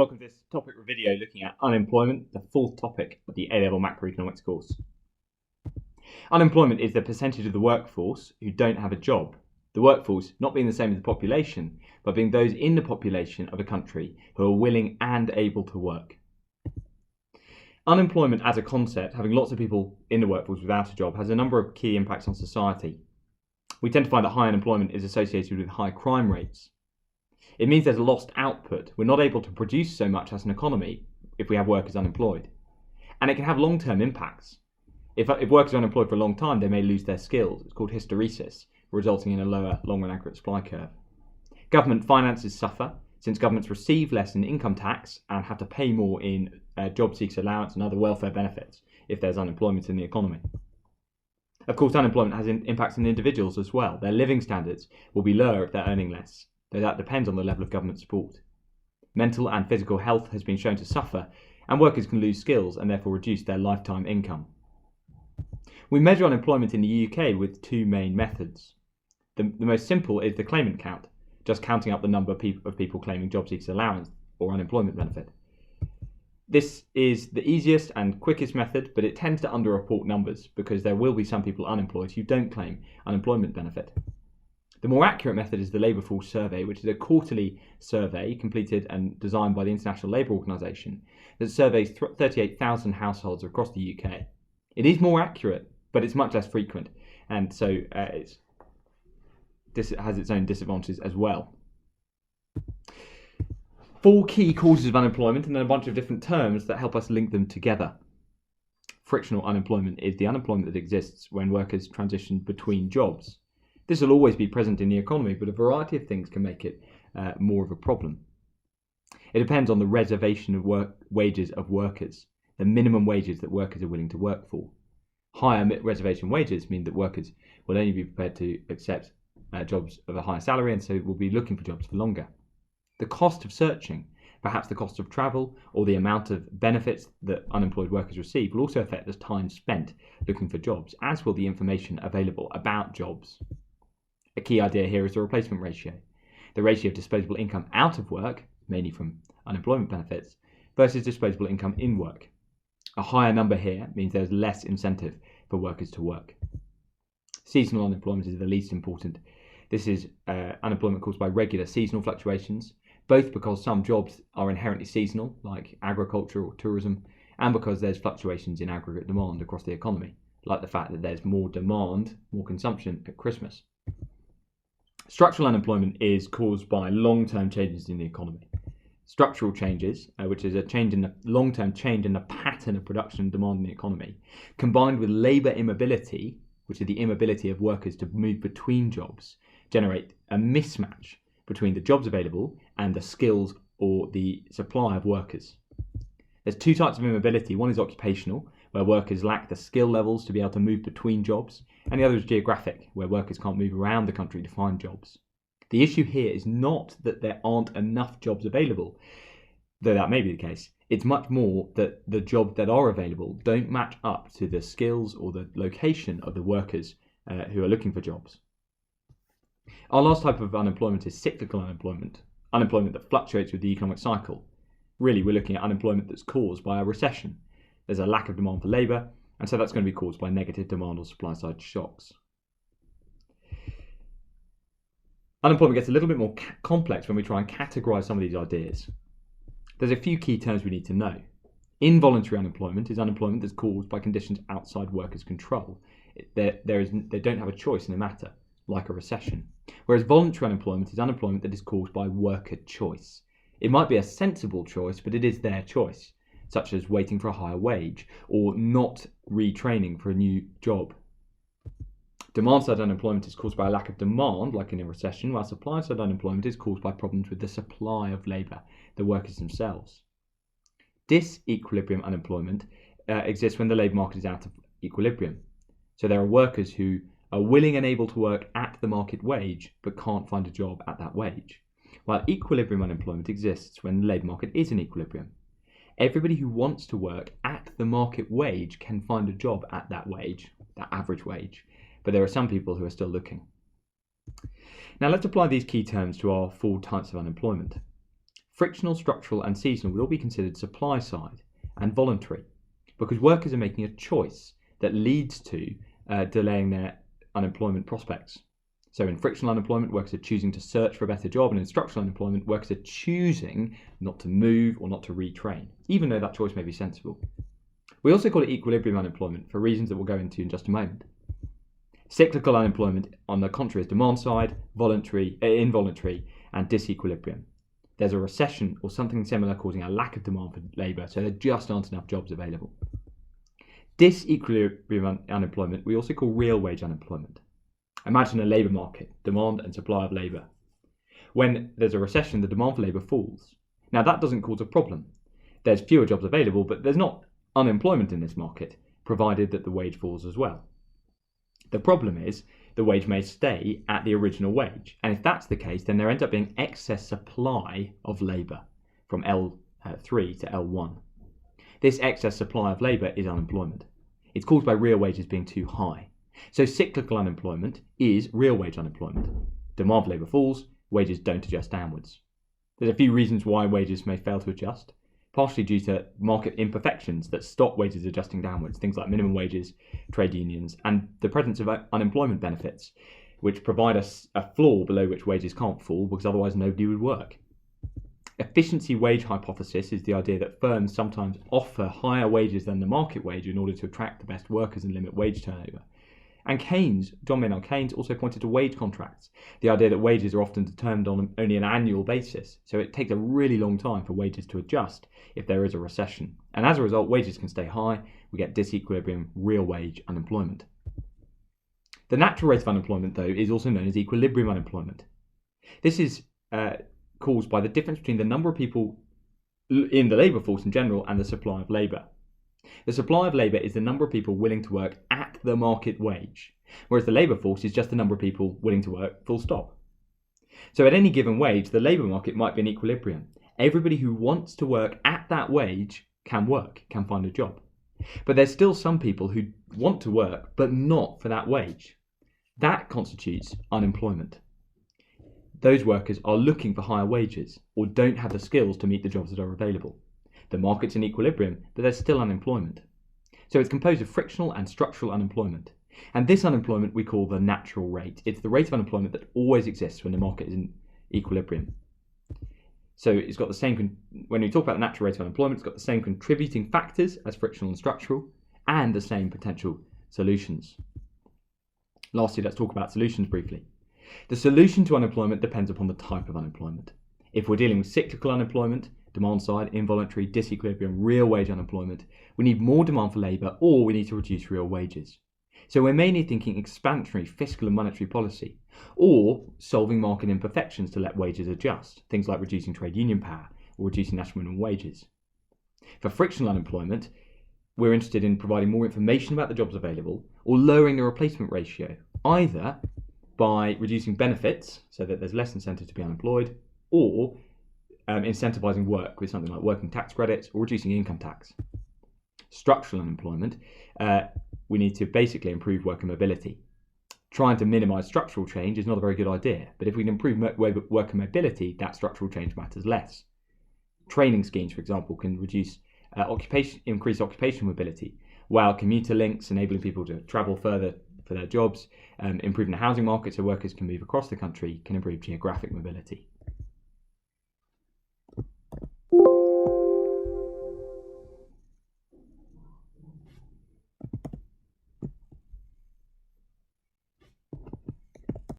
Welcome to this topic video looking at unemployment, the fourth topic of the A-Level Macroeconomics course. Unemployment is the percentage of the workforce who don't have a job. The workforce not being the same as the population, but being those in the population of a country who are willing and able to work. Unemployment as a concept, having lots of people in the workforce without a job, has a number of key impacts on society. We tend to find that high unemployment is associated with high crime rates. It means there's lost output. We're not able to produce so much as an economy if we have workers unemployed. And it can have long-term impacts. If workers are unemployed for a long time, they may lose their skills. It's called hysteresis, resulting in a lower long-run aggregate supply curve. Government finances suffer, since governments receive less in income tax and have to pay more in job seekers allowance and other welfare benefits if there's unemployment in the economy. Of course, unemployment has impacts on individuals as well. Their living standards will be lower if they're earning less, though that depends on the level of government support. Mental and physical health has been shown to suffer, and workers can lose skills and therefore reduce their lifetime income. We measure unemployment in the UK with two main methods. The most simple is the claimant count, just counting up the number of people claiming job seekers allowance or unemployment benefit. This is the easiest and quickest method, but it tends to underreport numbers because there will be some people unemployed who don't claim unemployment benefit. The more accurate method is the Labour Force Survey, which is a quarterly survey completed and designed by the International Labour Organization that surveys 38,000 households across the UK. It is more accurate, but it's much less frequent, and so this has its own disadvantages as well. Four key causes of unemployment and then a bunch of different terms that help us link them together. Frictional unemployment is the unemployment that exists when workers transition between jobs. This will always be present in the economy, but a variety of things can make it more of a problem. It depends on the reservation of wages of workers, the minimum wages that workers are willing to work for. Higher reservation wages mean that workers will only be prepared to accept jobs of a higher salary, and so will be looking for jobs for longer. The cost of searching, perhaps the cost of travel or the amount of benefits that unemployed workers receive, will also affect the time spent looking for jobs, as will the information available about jobs. A key idea here is the replacement ratio, the ratio of disposable income out of work, mainly from unemployment benefits, versus disposable income in work. A higher number here means there's less incentive for workers to work. Seasonal unemployment is the least important. This is unemployment caused by regular seasonal fluctuations, both because some jobs are inherently seasonal, like agriculture or tourism, and because there's fluctuations in aggregate demand across the economy, like the fact that there's more demand, more consumption at Christmas. Structural unemployment is caused by long-term changes in the economy. Structural changes, which is a change in the long-term change in the pattern of production and demand in the economy, combined with labour immobility, which is the inability of workers to move between jobs, generate a mismatch between the jobs available and the skills or the supply of workers. There's two types of immobility. One is occupational, where workers lack the skill levels to be able to move between jobs, and the other is geographic, where workers can't move around the country to find jobs. The issue here is not that there aren't enough jobs available, though that may be the case. It's much more that the jobs that are available don't match up to the skills or the location of the workers who are looking for jobs. Our last type of unemployment is cyclical unemployment, unemployment that fluctuates with the economic cycle. Really, we're looking at unemployment that's caused by a recession. There's a lack of demand for labour, and so that's going to be caused by negative demand or supply side shocks. Unemployment gets a little bit more complex when we try and categorise some of these ideas. There's a few key terms we need to know. Involuntary unemployment is unemployment that's caused by conditions outside workers' control. They don't have a choice in the matter, like a recession. Whereas voluntary unemployment is unemployment that is caused by worker choice. It might be a sensible choice, but it is their choice, such as waiting for a higher wage or not retraining for a new job. Demand-side unemployment is caused by a lack of demand, like in a recession, while supply-side unemployment is caused by problems with the supply of labour, the workers themselves. Disequilibrium unemployment exists when the labour market is out of equilibrium. So there are workers who are willing and able to work at the market wage, but can't find a job at that wage. While equilibrium unemployment exists when the labour market is in equilibrium. Everybody who wants to work at the market wage can find a job at that wage, that average wage, but there are some people who are still looking. Now let's apply these key terms to our four types of unemployment. frictional, structural, and seasonal would all be considered supply side and voluntary, because workers are making a choice that leads to delaying their unemployment prospects. So in frictional unemployment, workers are choosing to search for a better job, and in structural unemployment, workers are choosing not to move or not to retrain, even though that choice may be sensible. We also call it equilibrium unemployment for reasons that we'll go into in just a moment. Cyclical unemployment, on the contrary, is demand side, involuntary, and disequilibrium. There's a recession or something similar causing a lack of demand for labour, so there just aren't enough jobs available. Disequilibrium unemployment we also call real wage unemployment. Imagine a labour market, demand and supply of labour. When there's a recession, the demand for labour falls. Now that doesn't cause a problem. There's fewer jobs available, but there's not unemployment in this market, provided that the wage falls as well. The problem is the wage may stay at the original wage, and if that's the case, then there ends up being excess supply of labour from L3 to L1. This excess supply of labour is unemployment. It's caused by real wages being too high. So cyclical unemployment is real wage unemployment. Demand for labour falls, wages don't adjust downwards. There's a few reasons why wages may fail to adjust, partially due to market imperfections that stop wages adjusting downwards, things like minimum wages, trade unions, and the presence of unemployment benefits, which provide us a floor below which wages can't fall because otherwise nobody would work. Efficiency wage hypothesis is the idea that firms sometimes offer higher wages than the market wage in order to attract the best workers and limit wage turnover. And John Maynard Keynes also pointed to wage contracts, the idea that wages are often determined on only an annual basis, so it takes a really long time for wages to adjust if there is a recession. And as a result, wages can stay high, we get disequilibrium, real wage unemployment. The natural rate of unemployment, though, is also known as equilibrium unemployment. This is caused by the difference between the number of people in the labour force in general and the supply of labour. The supply of labour is the number of people willing to work at the market wage, whereas the labour force is just the number of people willing to work, full stop. So at any given wage, the labour market might be in equilibrium. Everybody who wants to work at that wage can work, can find a job. But there's still some people who want to work, but not for that wage. That constitutes unemployment. Those workers are looking for higher wages or don't have the skills to meet the jobs that are available. The market's in equilibrium, but there's still unemployment. So it's composed of frictional and structural unemployment. And this unemployment we call the natural rate. It's the rate of unemployment that always exists when the market is in equilibrium. So it's got the same, when we talk about the natural rate of unemployment, it's got the same contributing factors as frictional and structural, and the same potential solutions. Lastly, let's talk about solutions briefly. The solution to unemployment depends upon the type of unemployment. If we're dealing with cyclical unemployment, demand side, involuntary, disequilibrium, real wage unemployment, we need more demand for labour or we need to reduce real wages. So we're mainly thinking expansionary fiscal and monetary policy, or solving market imperfections to let wages adjust, things like reducing trade union power or reducing national minimum wages. For frictional unemployment, we're interested in providing more information about the jobs available or lowering the replacement ratio, either by reducing benefits so that there's less incentive to be unemployed, or incentivising work with something like working tax credits or reducing income tax. Structural unemployment, we need to basically improve worker mobility. Trying to minimise structural change is not a very good idea, but if we can improve worker mobility, that structural change matters less. Training schemes, for example, can increase occupational mobility, while commuter links, enabling people to travel further for their jobs, improving the housing market so workers can move across the country, can improve geographic mobility.